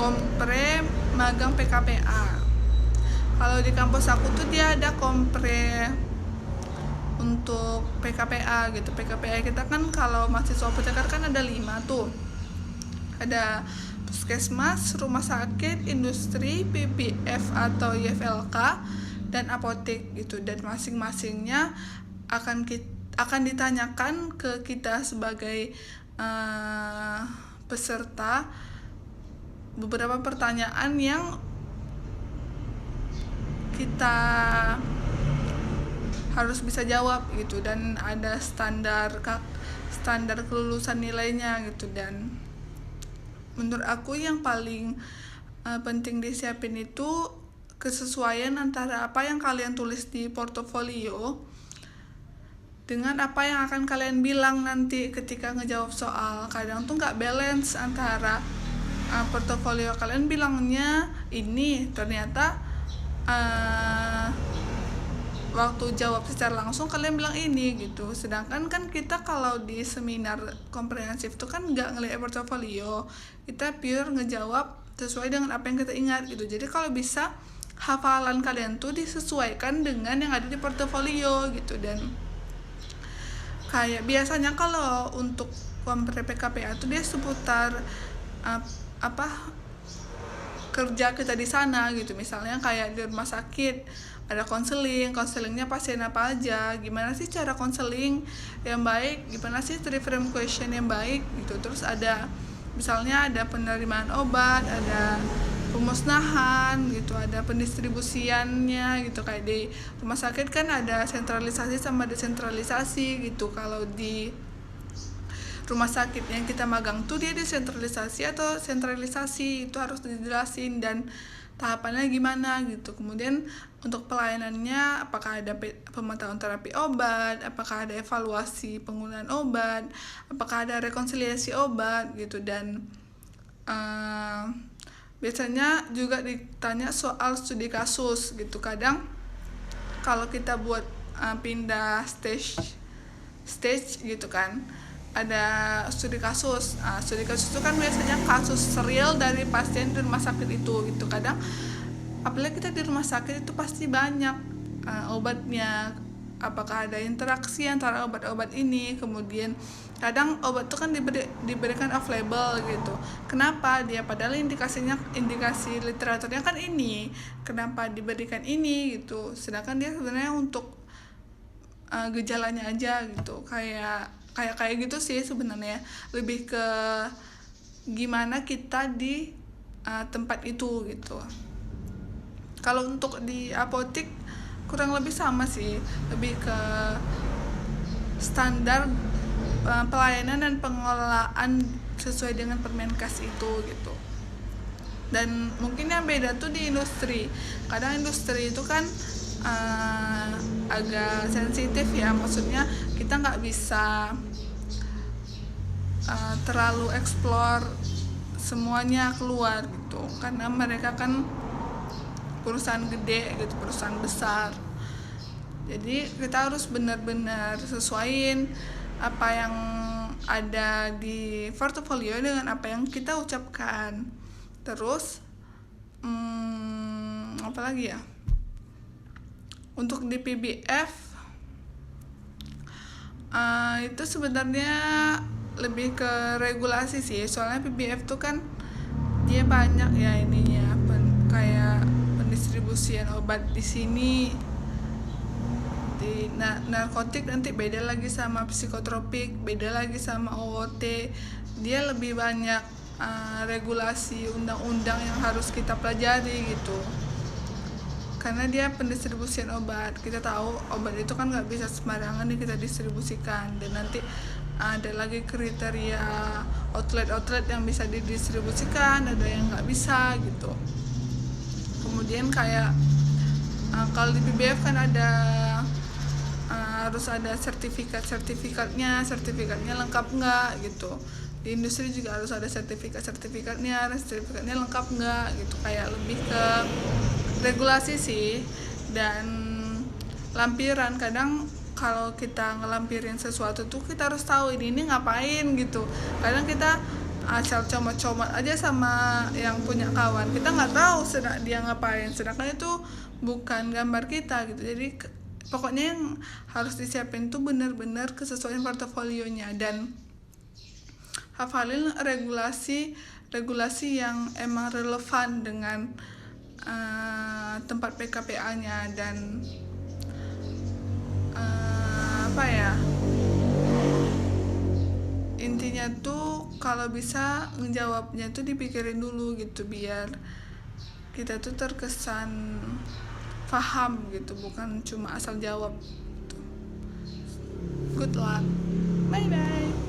kompre magang PKPA. Kalau di kampus aku tuh dia ada kompre untuk PKPA gitu. PKPA kita kan kalau mahasiswa Upacara kan ada 5 tuh. Ada puskesmas, rumah sakit, industri, PPF atau YFLK, dan apotek gitu. Dan masing-masingnya akan ditanyakan ke kita sebagai peserta beberapa pertanyaan yang kita harus bisa jawab gitu, dan ada standar kelulusan nilainya gitu. Dan menurut aku yang paling penting disiapin itu kesesuaian antara apa yang kalian tulis di portofolio dengan apa yang akan kalian bilang nanti ketika ngejawab soal. Kadang tuh nggak balance antara portofolio kalian bilangnya ini, ternyata waktu jawab secara langsung kalian bilang ini gitu. Sedangkan kan kita kalau di seminar komprehensif tuh kan nggak ngelihat portofolio, kita pure ngejawab sesuai dengan apa yang kita ingat gitu. Jadi kalau bisa hafalan kalian tuh disesuaikan dengan yang ada di portofolio gitu. Dan kayak biasanya kalau untuk kompre PKPA tuh dia seputar kerja kita di sana gitu. Misalnya kayak di rumah sakit ada konselingnya pasien apa aja, gimana sih cara konseling yang baik, gimana sih frame question yang baik gitu. Terus ada misalnya ada penerimaan obat, ada pemusnahan gitu, ada pendistribusiannya gitu. Kayak di rumah sakit kan ada sentralisasi sama desentralisasi gitu. Kalau di rumah sakit yang kita magang tuh dia desentralisasi atau sentralisasi, itu harus dijelasin dan tahapannya gimana gitu. Kemudian untuk pelayanannya, apakah ada pemantauan terapi obat, apakah ada evaluasi penggunaan obat, apakah ada rekonsiliasi obat gitu. Dan biasanya juga ditanya soal studi kasus gitu. Kadang kalau kita buat pindah stage gitu kan, ada studi kasus. Studi kasus itu kan biasanya kasus real dari pasien di rumah sakit itu gitu. Kadang apalagi kita di rumah sakit itu pasti banyak obatnya, apakah ada interaksi antara obat-obat ini. Kemudian kadang obat itu kan diberikan off label gitu. Kenapa dia, padahal indikasi literaturnya kan ini, kenapa diberikan ini gitu. Sedangkan dia sebenarnya untuk gejalanya aja gitu. Kayak gitu sih sebenarnya, lebih ke gimana kita di tempat itu gitu. Kalau untuk di apotek kurang lebih sama sih, lebih ke standar pelayanan dan pengelolaan sesuai dengan Permenkes itu gitu. Dan mungkin yang beda tuh di industri. Kadang industri itu kan agak sensitif ya, maksudnya kita nggak bisa terlalu explore semuanya keluar gitu, karena mereka kan perusahaan gede gitu, perusahaan besar. Jadi kita harus benar-benar sesuaiin apa yang ada di portofolio dengan apa yang kita ucapkan. Terus apa lagi ya, untuk di PBF itu sebenarnya lebih ke regulasi sih. Soalnya PBF tuh kan dia banyak ya ininya, kayak pendistribusian obat di sini. Di narkotik nanti beda lagi sama psikotropik, beda lagi sama OOT. Dia lebih banyak regulasi undang-undang yang harus kita pelajari gitu. Karena dia pendistribusian obat, kita tahu obat itu kan nggak bisa sembarangan nih kita distribusikan. Dan nanti ada lagi kriteria outlet yang bisa didistribusikan, ada yang nggak bisa gitu. Kemudian kayak kalau di PBF kan ada harus ada sertifikatnya lengkap nggak gitu. Di industri juga harus ada sertifikatnya lengkap nggak gitu. Kayak lebih ke regulasi sih. Dan lampiran, kadang kalau kita ngelampirin sesuatu tuh kita harus tahu ini ngapain gitu. Kadang kita asal comot-comot aja sama yang punya kawan, kita nggak tahu sedang dia ngapain, sedangkan itu bukan gambar kita gitu. Jadi pokoknya yang harus disiapin tuh benar-benar kesesuaian portofolionya, dan hafalin regulasi yang emang relevan dengan tempat PKPA-nya, dan apa ya, intinya tuh kalau bisa ngejawabnya tuh dipikirin dulu gitu, biar kita tuh terkesan paham gitu, bukan cuma asal jawab gitu. Good luck, bye bye.